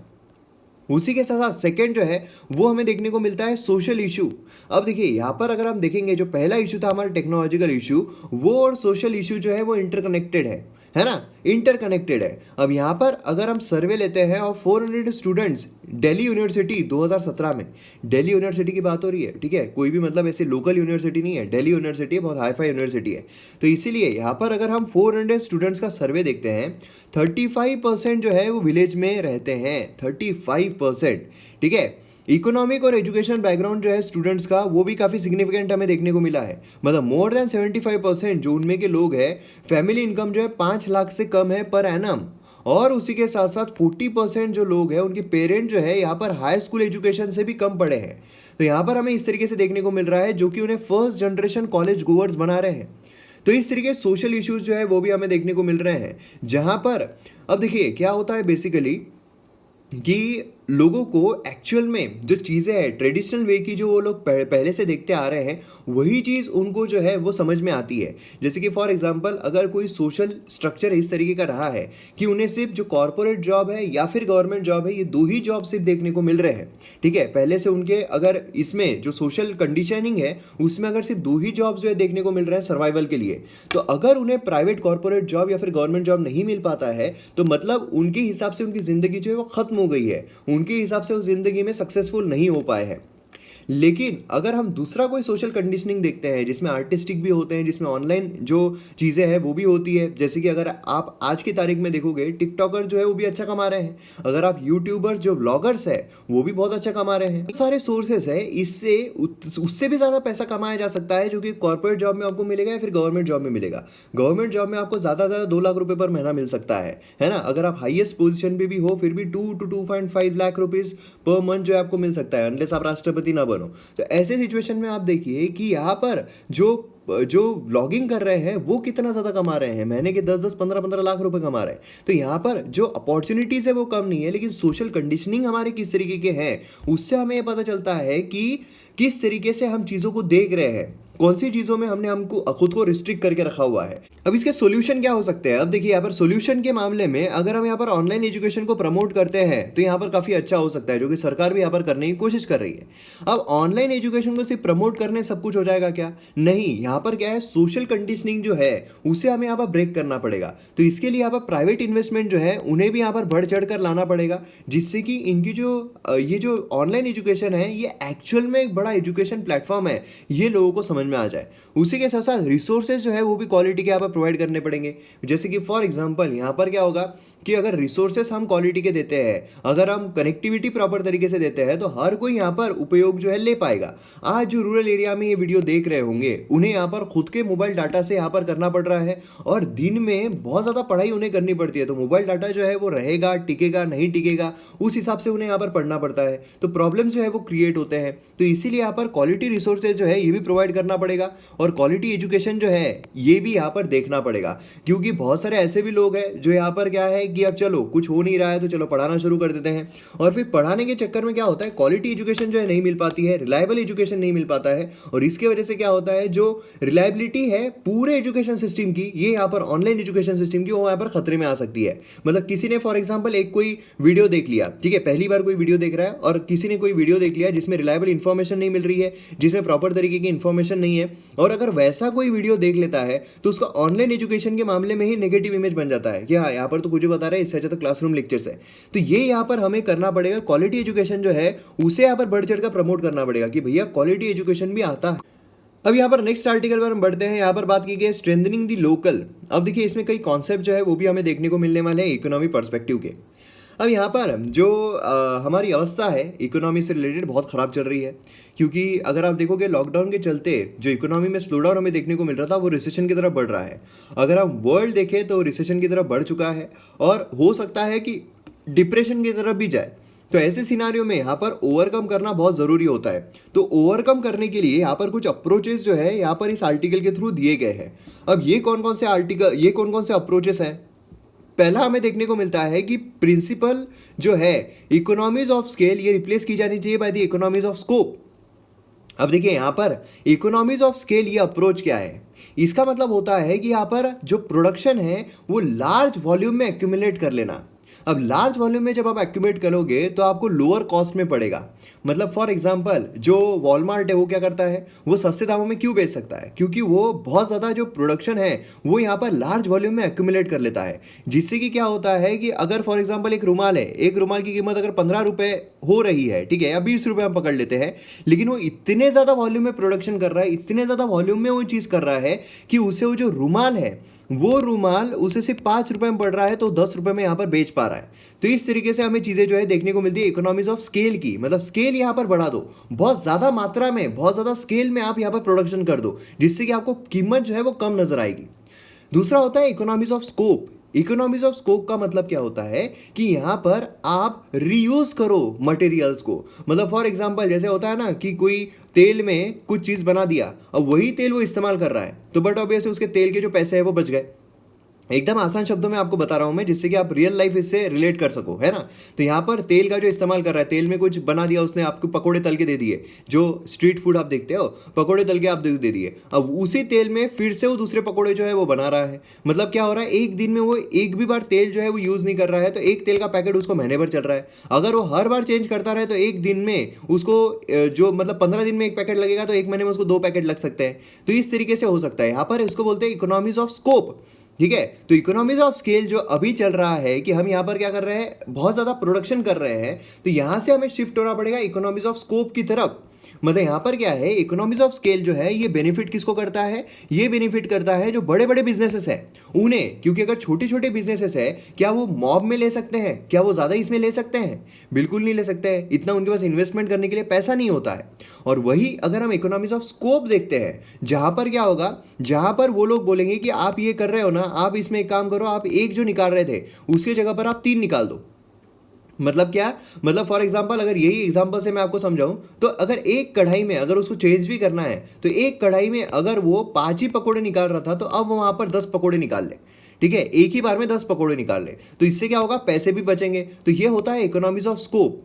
उसी के साथ साथ सेकेंड जो है वो हमें देखने को मिलता है सोशल इशू। अब देखिए यहाँ पर अगर हम देखेंगे जो पहला इशू था हमारा टेक्नोलॉजिकल इशू, वो और सोशल इशू जो है वो इंटरकनेक्टेड है ना, इंटरकनेक्टेड है। अब यहाँ पर अगर हम सर्वे लेते हैं और 400 स्टूडेंट्स दिल्ली यूनिवर्सिटी 2017 में, दिल्ली यूनिवर्सिटी की बात हो रही है, ठीक है, कोई भी मतलब ऐसे लोकल यूनिवर्सिटी नहीं है, दिल्ली यूनिवर्सिटी बहुत हाई फाई यूनिवर्सिटी है। तो इसीलिए यहाँ पर अगर हम 400 स्टूडेंट्स का सर्वे देखते हैं, 35% जो है वो विलेज में रहते हैं, 35%, ठीक है। इकोनॉमिक और एजुकेशन बैकग्राउंड जो है स्टूडेंट्स का वो भी काफ़ी सिग्निफिकेंट हमें देखने को मिला है। मतलब मोर देन 75% जो उनमें के लोग हैं फैमिली इनकम जो है 5 लाख से कम है पर एनम, और उसी के साथ साथ 40% जो लोग हैं उनके पेरेंट जो है यहाँ पर हाई स्कूल एजुकेशन से भी कम पढ़े हैं। तो यहाँ पर हमें इस तरीके से देखने को मिल रहा है जो कि उन्हें फर्स्ट जनरेशन कॉलेज गोवर्स बना रहे हैं। तो इस तरीके सोशल इश्यूज जो है वो भी हमें देखने को मिल रहे हैं, जहाँ पर अब देखिए क्या होता है बेसिकली कि लोगों को एक्चुअल में जो चीज़ें हैं ट्रेडिशनल वे की जो वो लोग पहले से देखते आ रहे हैं वही चीज़ उनको जो है वो समझ में आती है। जैसे कि फॉर एग्जांपल अगर कोई सोशल स्ट्रक्चर इस तरीके का रहा है कि उन्हें सिर्फ जो कॉर्पोरेट जॉब है या फिर गवर्नमेंट जॉब है, ये दो ही जॉब सिर्फ देखने को मिल रहे हैं, ठीक है। पहले से उनके अगर इसमें जो सोशल कंडीशनिंग है उसमें अगर सिर्फ दो ही जॉब जो है देखने को मिल रहा है सर्वाइवल के लिए, तो अगर उन्हें प्राइवेट कॉर्पोरेट जॉब या फिर गवर्नमेंट जॉब नहीं मिल पाता है तो मतलब उनके हिसाब से उनकी ज़िंदगी जो है वो ख़त्म हो गई है, उनके हिसाब से वो जिंदगी में सक्सेसफुल नहीं हो पाए हैं। लेकिन अगर हम दूसरा कोई सोशल कंडीशनिंग देखते हैं जिसमें आर्टिस्टिक भी होते हैं, जिसमें ऑनलाइन जो चीज़ें हैं वो भी होती है, जैसे कि अगर आप आज की तारीख में देखोगे टिकटॉकर जो है वो भी अच्छा कमा रहे हैं, अगर आप यूट्यूबर्स जो व्लॉगर्स है वो भी बहुत अच्छा कमा रहे हैं। बहुत सारे सोर्सेस है, इससे उससे भी ज़्यादा पैसा कमाया जा सकता है जो कि कॉर्पोरेट जॉब में आपको मिलेगा या फिर गवर्नमेंट जॉब में मिलेगा। गवर्नमेंट जॉब में आपको ज़्यादा से ज़्यादा 2 लाख रुपये पर महीना मिल सकता है ना। अगर आप हाईएस्ट पोजिशन पे भी हो फिर भी 2 to 2.5 lakh rupees per month जो है आपको मिल सकता है, अनलेस आप राष्ट्रपति ना बनो। तो ऐसे सिचुएशन में आप देखिए कि यहाँ पर जो व्लॉगिंग कर रहे हैं वो कितना ज़्यादा कमा रहे हैं, महीने के 10-10 15-15 लाख रुपए कमा रहे हैं। तो यहाँ पर जो अपॉर्चुनिटीज़ है वो कम नहीं है, लेकिन सोशल कंडीशनिंग हमारे किस तरीके के हैं उससे हमें ये पता चलता है कि किस तरीके से हम चीज़ों को देख रहे हैं, कौन सी चीज़ों में हमने हमको खुद को रिस्ट्रिक्ट करके रखा हुआ है। अब इसके सॉल्यूशन क्या हो सकते हैं? अब देखिए यहाँ पर सॉल्यूशन के मामले में अगर हम यहाँ पर ऑनलाइन एजुकेशन को प्रमोट करते हैं तो यहाँ पर काफ़ी अच्छा हो सकता है, जो कि सरकार भी यहाँ पर करने की कोशिश कर रही है। अब ऑनलाइन एजुकेशन को सिर्फ प्रमोट करने सब कुछ हो जाएगा क्या? नहीं, यहाँ पर क्या है, सोशल कंडीशनिंग जो है उसे हमें यहाँ पर ब्रेक करना पड़ेगा। तो इसके लिए यहाँ पर प्राइवेट इन्वेस्टमेंट जो है उन्हें भी यहाँ पर बढ़ चढ़ कर लाना पड़ेगा, जिससे कि इनकी ये जो ऑनलाइन एजुकेशन है ये एक्चुअल में एक बड़ा एजुकेशन प्लेटफॉर्म है, ये लोगों को समझ में आ जाए। उसी के साथ साथ रिसोर्सेज जो है वो भी क्वालिटी के यहाँ पर प्रोवाइड करने पड़ेंगे। जैसे कि फॉर एग्जांपल यहाँ पर क्या होगा कि अगर रिसोर्सेस हम क्वालिटी के देते हैं, अगर हम कनेक्टिविटी प्रॉपर तरीके से देते हैं, तो हर कोई यहाँ पर उपयोग जो है ले पाएगा। आज जो रूरल एरिया में ये वीडियो देख रहे होंगे उन्हें यहाँ पर खुद के मोबाइल डाटा से यहाँ पर करना पड़ रहा है, और दिन में बहुत ज़्यादा पढ़ाई उन्हें करनी पड़ती है। तो मोबाइल डाटा जो है वो रहेगा, टिकेगा नहीं टिकेगा, उस हिसाब से उन्हें यहाँ पर पढ़ना पड़ता है। तो प्रॉब्लम जो है वो क्रिएट होते हैं। तो इसीलिए यहाँ पर क्वालिटी रिसोर्सेज जो है ये भी प्रोवाइड करना पड़ेगा, और क्वालिटी एजुकेशन जो है ये भी यहाँ पर देखना पड़ेगा। क्योंकि बहुत सारे ऐसे भी लोग हैं जो यहाँ पर क्या है कि अब चलो कुछ हो नहीं रहा है तो चलो पढ़ाना शुरू कर देते हैं, और फिर पढ़ाने के चक्कर में क्या होता है, क्वालिटी एजुकेशन जो है नहीं मिल पाती है, रिलायबल एजुकेशन नहीं मिल पाता है। और इसके वजह से क्या होता है, जो रिलायबिलिटी है पूरे एजुकेशन सिस्टम की, ये यहाँ पर ऑनलाइन एजुकेशन सिस्टम की, वो यहाँ पर खतरे में आ सकती है। मतलब किसी ने फॉर एग्जाम्पल एक कोई वीडियो देख लिया, ठीक है, पहली बार कोई वीडियो देख रहा है, और किसी ने कोई वीडियो देख लिया जिसमें रिलायबल इन्फॉर्मेशन नहीं मिल रही है, जिसमें प्रॉपर तरीके की इन्फॉर्मेशन नहीं है, और अगर वैसा कोई वीडियो देख लेता है तो उसका ऑनलाइन एजुकेशन के मामले में ही नेगेटिव इमेज बन जाता है कि हाँ यहाँ पर तो कुछ बता रहा है, इससे अच्छा तो क्लासरूम लेक्चर्स है। तो ये यहाँ पर हमें करना पड़ेगा, क्वालिटी एजुकेशन जो है उसे यहाँ पर बढ़ चढ़ कर प्रमोट करना पड़ेगा कि भैया क्वालिटी एजुकेशन भी आता है। अब यहाँ पर नेक्स्ट आर्टिकल पर हम बढ़ते हैं। यहाँ पर बात की गई है स्ट्रेंथनिंग दी लोकल। अब देखिए इसमें कई कॉन्सेप्ट जो है वो भी हमें देखने को मिलने वाले हैं इकोनॉमी पर्सपेक्टिव के। अब यहाँ पर जो हमारी अवस्था है इकोनॉमी से रिलेटेड बहुत ख़राब चल रही है, क्योंकि अगर आप देखोगे लॉकडाउन के चलते जो इकोनॉमी में स्लो डाउन हमें देखने को मिल रहा था वो रिसेशन की तरफ बढ़ रहा है। अगर हम वर्ल्ड देखें तो रिसेशन की तरफ बढ़ चुका है, और हो सकता है कि डिप्रेशन की तरफ भी जाए। तो ऐसे सिनारियो में यहाँ पर ओवरकम करना बहुत ज़रूरी होता है। तो ओवरकम करने के लिए यहाँ पर कुछ अप्रोचेस जो है यहाँ पर इस आर्टिकल के थ्रू दिए गए हैं। अब ये कौन कौन से अप्रोचेस हैं? पहला हमें देखने को मिलता है कि प्रिंसिपल जो है इकोनॉमीज ऑफ स्केल, ये रिप्लेस की जानी चाहिए by the economies of scope. अब देखिए यहाँ पर इकोनॉमीज ऑफ स्केल ये अप्रोच क्या है, इसका मतलब होता है कि यहाँ पर जो प्रोडक्शन है वो लार्ज वॉल्यूम में एक्यूमुलेट कर लेना। अब लार्ज वॉल्यूम में जब आप एक्यूमुलेट करोगे तो आपको लोअर कॉस्ट में पड़ेगा। मतलब फॉर एग्जांपल जो वॉलमार्ट है वो क्या करता है, वो सस्ते दामों में क्यों बेच सकता है, क्योंकि वो बहुत ज़्यादा जो प्रोडक्शन है वो यहाँ पर लार्ज वॉल्यूम में एक्यूमुलेट कर लेता है। जिससे कि क्या होता है कि अगर फॉर एग्जांपल एक रुमाल है, एक रुमाल की कीमत अगर 15 रुपये हो रही है, ठीक है, या 20 रुपये हम पकड़ लेते हैं, लेकिन वो इतने ज़्यादा वॉल्यूम में प्रोडक्शन कर रहा है, इतने ज़्यादा वॉल्यूम में वो चीज़ कर रहा है कि उसे वो जो रुमाल है वो रुमाल उसे सिर्फ 5 रुपये में पड़ रहा है, तो 10 रुपये में यहाँ पर बेच पा रहा है। तो इस तरीके से हमें चीज़ें जो है देखने को मिलती है इकोनॉमीज ऑफ स्केल की। मतलब स्केल यहाँ पर बढ़ा दो, बहुत ज़्यादा मात्रा में, बहुत ज़्यादा स्केल में आप यहाँ पर प्रोडक्शन कर दो, जिससे कि आपको कीमत जो है वो कम नजर आएगी। दूसरा होता है economies of scope. Economies of scope का मतलब क्या होता है कि यहाँ पर आप रीयूज करो मटेरियल्स को। मतलब फॉर एग्जांपल जैसे होता है ना कि कोई तेल में कुछ चीज़ बना दिया, अब वही तेल वो इस्तेमाल कर रहा है, तो बट ऑब्वियसली उसके तेल के जो पैसे हैं वो बच गए। एकदम आसान शब्दों में आपको बता रहा हूं मैं, जिससे कि आप रियल लाइफ इससे रिलेट कर सको, है ना। तो यहाँ पर तेल का जो इस्तेमाल कर रहा है, तेल में कुछ बना दिया उसने, आपको पकोड़े तल के दे दिए, जो स्ट्रीट फूड आप देखते हो, पकोड़े तल के आप दे दिए। अब उसी तेल में फिर से वो दूसरे पकोड़े जो है वो बना रहा है। मतलब क्या हो रहा है, एक दिन में वो एक भी बार तेल जो है वो यूज़ नहीं कर रहा है, तो एक तेल का पैकेट उसको महीने भर चल रहा है। अगर वो हर बार चेंज करता रहे तो एक दिन में उसको जो मतलब 15 दिन में एक पैकेट लगेगा, तो एक महीने में उसको 2 पैकेट लग सकते हैं। तो इस तरीके से हो सकता है। यहाँ पर इसको बोलते हैं इकोनॉमीज ऑफ स्कोप, ठीक है। तो इकोनॉमीज ऑफ स्केल जो अभी चल रहा है कि हम यहाँ पर क्या कर रहे हैं, बहुत ज़्यादा प्रोडक्शन कर रहे हैं, तो यहाँ से हमें शिफ्ट होना पड़ेगा इकोनॉमीज ऑफ स्कोप की तरफ। मतलब यहाँ पर क्या है, इकोनॉमीज ऑफ स्केल जो है ये बेनिफिट किसको करता है, ये बेनिफिट करता है जो बड़े बड़े बिजनेसेस हैं उन्हें। क्योंकि अगर छोटे छोटे बिजनेसेस है, क्या वो मॉब में ले सकते हैं, क्या वो ज़्यादा इसमें ले सकते हैं? बिल्कुल नहीं ले सकते हैं, इतना उनके पास इन्वेस्टमेंट करने के लिए पैसा नहीं होता है। और वही अगर हम इकोनॉमीज ऑफ स्कोप देखते हैं, जहाँ पर क्या होगा, जहाँ पर वो लोग बोलेंगे कि आप ये कर रहे हो ना, आप इसमें एक काम करो, आप एक जो निकाल रहे थे उसकी जगह पर आप 3 निकाल दो। मतलब क्या, मतलब फॉर एग्जांपल अगर यही एग्जांपल से मैं आपको समझाऊं, तो अगर एक कढ़ाई में अगर उसको चेंज भी करना है, तो एक कढ़ाई में अगर वो 5 ही पकोड़े निकाल रहा था, तो अब वहां पर 10 पकोड़े निकाल ले, ठीक है, एक ही बार में 10 पकोड़े निकाल ले। तो इससे क्या होगा, पैसे भी बचेंगे। तो ये होता है इकोनॉमीज ऑफ स्कोप।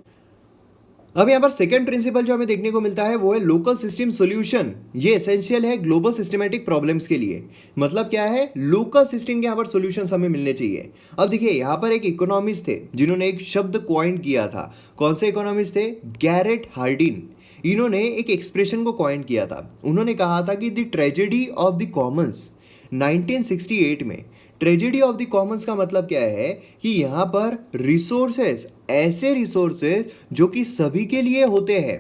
अब यहाँ पर सेकंड प्रिंसिपल जो हमें देखने को मिलता है वो है लोकल सिस्टम सॉल्यूशन। ये एसेंशियल है ग्लोबल सिस्टमेटिक प्रॉब्लम्स के लिए। मतलब क्या है, लोकल सिस्टम के यहाँ पर सॉल्यूशंस हमें मिलने चाहिए। अब देखिए यहाँ पर एक इकोनॉमिस्ट थे जिन्होंने एक शब्द कॉइन किया था। कौन से इकोनॉमिस्ट थे? Garrett Hardin. इन्होंने एक एक्सप्रेशन को कॉइन किया था। उन्होंने कहा था कि the tragedy of the Commons 1968 में। ट्रेजेडी ऑफ द कॉमन्स का मतलब क्या है कि यहाँ पर रिसोर्सेस, ऐसे रिसोर्सेस जो कि सभी के लिए होते हैं,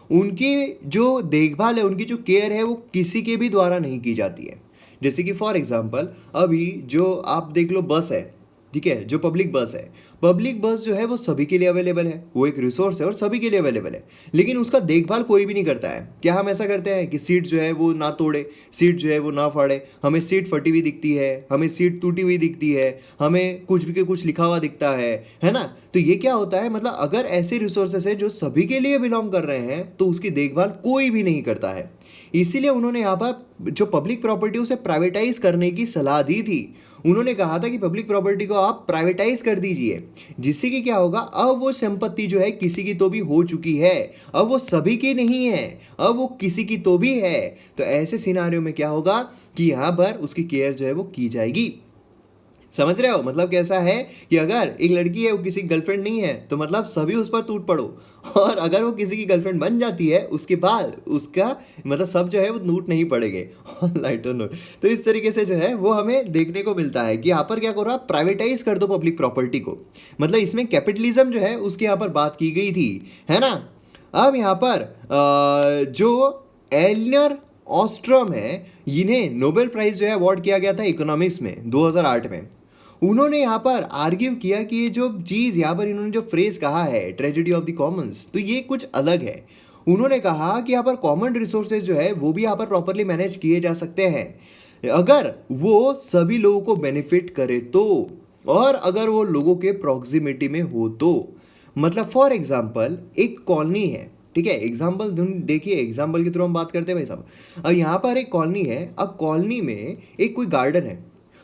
उनकी जो देखभाल है, उनकी जो केयर है वो किसी के भी द्वारा नहीं की जाती है। जैसे कि फॉर एग्जांपल अभी जो आप देख लो बस है, ठीक है, जो पब्लिक बस है, पब्लिक बस जो है वो सभी के लिए अवेलेबल है, वो एक रिसोर्स है और सभी के लिए अवेलेबल है। लेकिन उसका देखभाल कोई भी नहीं करता है। क्या हम ऐसा करते हैं कि सीट जो है वो ना तोड़े, सीट जो है वो ना फाड़े, हमें सीट फटी हुई दिखती है, हमें सीट टूटी हुई दिखती है, हमें कुछ भी के कुछ लिखा हुआ दिखता है ना? तो ये क्या होता है, मतलब अगर ऐसे रिसोर्सेस है जो सभी के लिए बिलोंग कर रहे हैं तो उसकी देखभाल कोई भी नहीं करता है। इसीलिए उन्होंने यहाँ पर जो पब्लिक प्रॉपर्टी उसे प्राइवेटाइज करने की सलाह दी थी। उन्होंने कहा था कि पब्लिक प्रॉपर्टी को आप प्राइवेटाइज कर दीजिए, जिससे कि क्या होगा, अब वो संपत्ति जो है किसी की तो भी हो चुकी है, अब वो सभी की नहीं है, अब वो किसी की तो भी है। तो ऐसे सिनारियों में क्या होगा कि यहाँ पर उसकी केयर जो है वो की जाएगी। समझ रहे हो? मतलब कैसा है कि अगर एक लड़की है वो किसी की गर्लफ्रेंड नहीं है तो मतलब सभी उस पर टूट पड़ो, और अगर वो किसी की गर्लफ्रेंड बन जाती है उसके बाद उसका मतलब सब जो है वो टूट नहीं पड़ेंगे। Lighter note. तो इस तरीके से जो है वो हमें देखने को मिलता है कि यहाँ पर क्या करो, आप प्राइवेटाइज कर दो पब्लिक प्रॉपर्टी को। मतलब इसमें कैपिटलिज्म जो है उसकी यहाँ पर बात की गई थी, है ना? अब यहाँ पर जो एलिनर ऑस्ट्रम है, इन्हें नोबेल प्राइज जो है अवार्ड किया गया था इकोनॉमिक्स में 2008 में। उन्होंने यहाँ पर आर्ग्यू किया कि ये जो चीज़ यहाँ पर इन्होंने जो फ्रेज कहा है ट्रेजेडी ऑफ द कॉमन्स, तो ये कुछ अलग है। उन्होंने कहा कि यहाँ पर कॉमन रिसोर्सेज जो है वो भी यहाँ पर प्रॉपरली मैनेज किए जा सकते हैं अगर वो सभी लोगों को बेनिफिट करे तो, और अगर वो लोगों के प्रॉक्सिमिटी में हो तो। मतलब फॉर एग्जाम्पल एक कॉलोनी है, ठीक है, एग्जाम्पल देखिए, एग्जाम्पल के थ्रू हम बात करते हैं भाई साहब। अब यहाँ पर एक कॉलोनी है, अब कॉलोनी में एक कोई गार्डन है।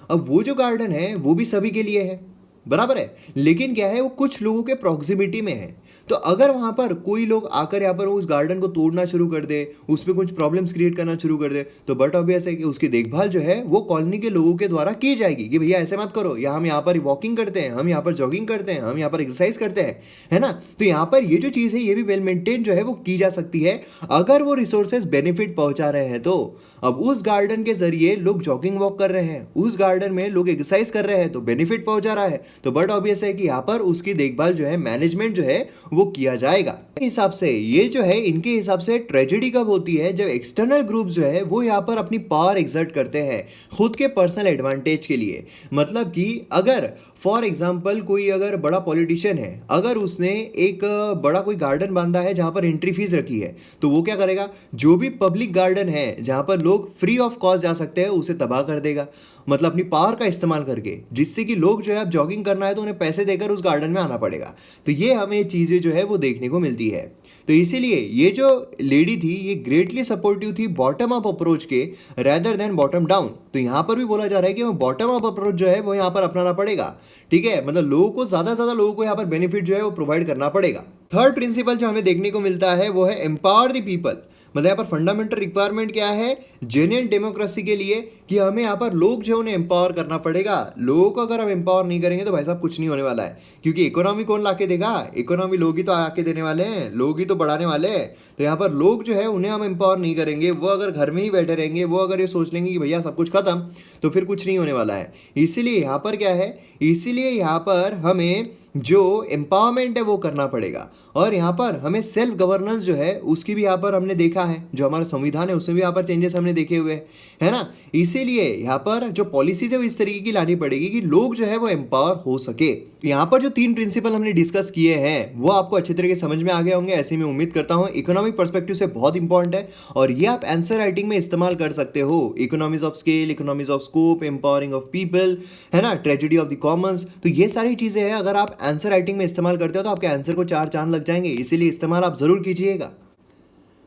अब वो जो गार्डन है वो भी सभी के लिए है, बराबर है, लेकिन क्या है वो कुछ लोगों के प्रॉक्सिमिटी में है। तो अगर वहां पर कोई लोग आकर यहाँ पर उस गार्डन को तोड़ना शुरू कर दे, उसमें कुछ प्रॉब्लम्स क्रिएट करना शुरू कर दे, तो बट ऑब्वियस है कि उसकी देखभाल जो है वो कॉलोनी के लोगों के द्वारा की जाएगी कि भैया ऐसे मत करो, हम यहाँ पर वॉकिंग करते हैं, हम यहाँ पर जॉगिंग करते हैं, हम यहाँ पर एक्सरसाइज करते हैं, है ना? तो यहाँ पर ये जो चीज़ है ये भी वेल मेंटेन जो है वो की जा सकती है अगर वो रिसोर्सेज बेनिफिट पहुंचा रहे हैं तो। अब उस गार्डन के जरिए लोग जॉगिंग वॉक कर रहे हैं, उस गार्डन में लोग एक्सरसाइज कर रहे हैं, तो बेनिफिट पहुंचा रहा है, तो बट ऑब्वियस है कि यहाँ पर उसकी देखभाल जो है, मैनेजमेंट जो है वो किया जाएगा। हिसाब से ये जो है, इनके हिसाब से ट्रेजेडी कब होती है, जब एक्सटर्नल ग्रुप जो है वो यहाँ पर अपनी पावर एक्सर्ट करते हैं खुद के पर्सनल एडवांटेज के लिए। मतलब कि अगर फॉर एग्जाम्पल कोई अगर बड़ा पॉलिटिशियन है, अगर उसने एक बड़ा कोई गार्डन बांधा है जहां पर एंट्री फीस रखी है, तो वो क्या करेगा, जो भी पब्लिक गार्डन है जहां पर लोग फ्री ऑफ कॉस्ट जा सकते हैं उसे तबाह कर देगा। मतलब अपनी पावर का इस्तेमाल करके, जिससे कि लोग जो है अब जॉगिंग करना है तो उन्हें पैसे देकर उस गार्डन में आना पड़ेगा। तो ये हमें चीज़ें जो है वो देखने को मिलती है। तो इसीलिए ये जो लेडी थी ये ग्रेटली सपोर्टिव थी बॉटम अप अप्रोच के रैदर देन बॉटम डाउन। तो यहाँ पर भी बोला जा रहा है कि बॉटम अप अप्रोच जो है वो यहाँ पर अपनाना पड़ेगा, ठीक है, मतलब लोगों को ज़्यादा से ज़्यादा लोगों को यहाँ पर बेनिफिट जो है वो प्रोवाइड करना पड़ेगा। थर्ड प्रिंसिपल जो हमें देखने को मिलता है वो है एम्पावर द पीपल। मतलब यहाँ पर फंडामेंटल रिक्वायरमेंट क्या है जेन्युइन डेमोक्रेसी के लिए, कि हमें यहाँ पर लोग जो उन्हें एम्पावर करना पड़ेगा। लोगों को अगर हम एम्पावर नहीं करेंगे तो भाई साहब कुछ नहीं होने वाला है, क्योंकि इकोनॉमी कौन ला के देगा, इकोनॉमी लोग ही तो आके देने वाले हैं, लोग ही तो बढ़ाने वाले हैं। तो यहाँ पर लोग जो है उन्हें हम एम्पावर नहीं करेंगे, वो अगर घर में ही बैठे रहेंगे, वो अगर ये सोच लेंगे कि भैया सब कुछ खत्म, तो फिर कुछ नहीं होने वाला है। इसीलिए यहाँ पर क्या है, इसीलिए यहाँ पर हमें जो एम्पावरमेंट है वो करना पड़ेगा। और यहाँ पर हमें सेल्फ गवर्नेंस जो है उसकी भी यहाँ पर हमने देखा है, जो हमारा संविधान है उसमें भी यहाँ पर चेंजेस हमने देखे हुए हैं, है ना? इसीलिए यहाँ पर जो पॉलिसीज है वो इस तरीके की लानी पड़ेगी कि लोग जो है वो एम्पावर हो सके। यहाँ पर जो 3 प्रिंसिपल हमने डिस्कस किए हैं वो आपको अच्छे तरीके से समझ में आ गए होंगे, ऐसे मैं उम्मीद करता हूँ। इकोनॉमिक पर्सपेक्टिव से बहुत इंपॉर्टेंट है और ये आप आंसर राइटिंग में इस्तेमाल कर सकते हो। Economies of scale, economies of scope, empowering of people, है ना, ट्रेजेडी ऑफ द कॉमन्स। तो ये सारी चीजें हैं, अगर आप आंसर राइटिंग में इस्तेमाल करते हो तो आपके आंसर को 4 चांद लग जाएंगे, इसीलिए इस्तेमाल आप जरूर कीजिएगा।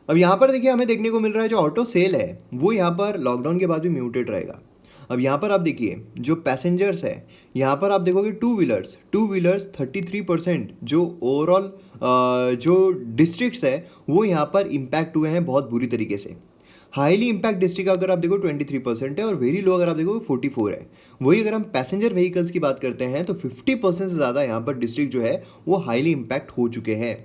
अब यहाँ पर देखिए हमें देखने को मिल रहा है जो ऑटो सेल है वो यहाँ पर लॉकडाउन के बाद भी म्यूटेड रहेगा। अब यहाँ पर आप देखिए जो पैसेंजर्स है, यहाँ पर आप देखोगे टू व्हीलर्स 33% जो ओवरऑल जो डिस्ट्रिक्ट्स है वो यहाँ पर इम्पैक्ट हुए हैं बहुत बुरी तरीके से। हाईली इम्पैक्ट डिस्ट्रिक्ट अगर आप देखो 23% है और वेरी लो अगर आप देखो 44 है। वही अगर हम पैसेंजर व्हीकल्स की बात करते हैं तो 50% से ज़्यादा यहाँ पर डिस्ट्रिक्ट जो है वो हाईली इम्पैक्ट हो चुके हैं।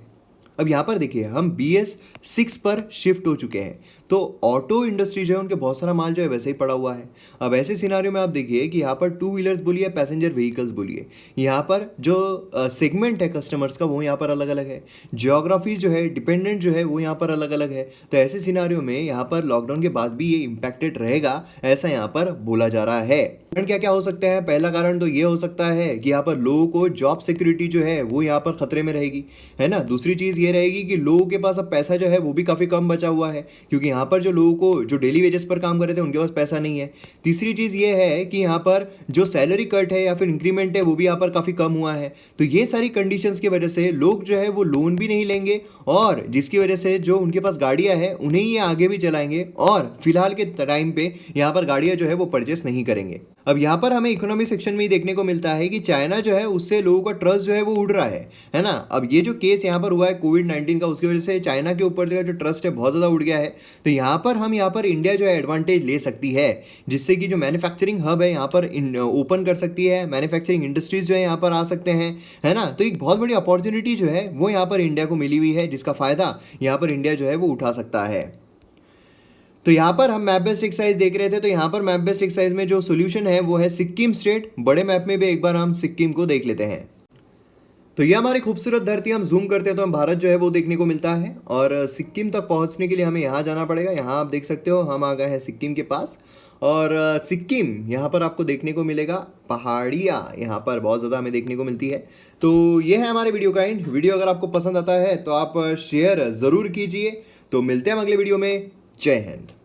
अब यहाँ पर देखिए हम BS6 पर शिफ्ट हो चुके हैं, तो ऑटो इंडस्ट्री जो है उनके बहुत सारा माल जो है वैसे ही पड़ा हुआ है। अब ऐसे सिनारियो में आप देखिए कि यहाँ पर टू व्हीलर्स बोलिए, पैसेंजर व्हीकल्स बोलिए, यहाँ पर जो सेगमेंट है कस्टमर्स का वो यहाँ पर अलग अलग है, जियोग्राफी जो है डिपेंडेंट जो है वो यहाँ पर अलग अलग है। तो ऐसे सिनारियो में यहाँ पर लॉकडाउन के बाद भी ये इम्पैक्टेड रहेगा ऐसा यहाँ पर बोला जा रहा है। कारण क्या क्या हो सकते हैं? पहला कारण तो ये हो सकता है कि यहाँ पर लोगों को जॉब सिक्योरिटी जो है वो यहाँ पर खतरे में रहेगी, है ना। दूसरी चीज़ ये रहेगी कि लोगों के पास अब पैसा जो है वो भी काफ़ी कम बचा हुआ है, क्योंकि यहाँ पर जो लोगों को जो डेली वेजेस पर काम कर रहे थे उनके पास पैसा नहीं है। तीसरी चीज़ ये है कि यहाँ पर जो सैलरी कट है या फिर इंक्रीमेंट है वो भी यहाँ पर काफ़ी कम हुआ है। तो ये सारी कंडीशंस की वजह से लोग जो है वो लोन भी नहीं लेंगे, और जिसकी वजह से जो उनके पास गाड़ियाँ हैं उन्हें ये आगे भी चलाएंगे, और फिलहाल के टाइम पे यहाँ पर गाड़ियाँ जो है वो परचेस नहीं करेंगे। अब यहाँ पर हमें इकोनॉमी सेक्शन में ही देखने को मिलता है कि चाइना जो है उससे लोगों का ट्रस्ट जो है वो उड़ रहा है ना। अब ये जो केस यहाँ पर हुआ है कोविड-19 का, उसकी वजह से चाइना के ऊपर जो ट्रस्ट है बहुत ज़्यादा उड़ गया है। तो यहाँ पर इंडिया जो है एडवांटेज ले सकती है, जिससे कि जो मैन्युफैक्चरिंग हब है यहाँ पर ओपन कर सकती है, मैन्युफैक्चरिंग इंडस्ट्रीज जो है यहाँ पर आ सकते हैं, है ना। तो एक बहुत बड़ी अपॉर्चुनिटी जो है वो यहाँ पर इंडिया को मिली हुई है, जिसका फ़ायदा यहाँ पर इंडिया जो है वो उठा सकता है। तो यहाँ पर हम मैप बेस्ड एक्सरसाइज देख रहे थे, तो यहाँ पर मैप बेस्ड एक्सरसाइज में जो सोल्यूशन है वो है सिक्किम स्टेट। बड़े मैप में भी एक बार हम सिक्किम को देख लेते हैं। तो ये हमारी खूबसूरत धरती, हम जूम करते हैं तो हम भारत जो है वो देखने को मिलता है, और सिक्किम तक पहुँचने के लिए हमें यहाँ जाना पड़ेगा। यहाँ आप देख सकते हो हम आ गए हैं सिक्किम के पास, और सिक्किम यहाँ पर आपको देखने को मिलेगा, पहाड़ियाँ यहाँ पर बहुत ज़्यादा हमें देखने को मिलती है। तो ये है हमारे वीडियो का एंड। वीडियो अगर आपको पसंद आता है तो आप शेयर ज़रूर कीजिए। तो मिलते हैं हम अगले वीडियो में। जय हिंद।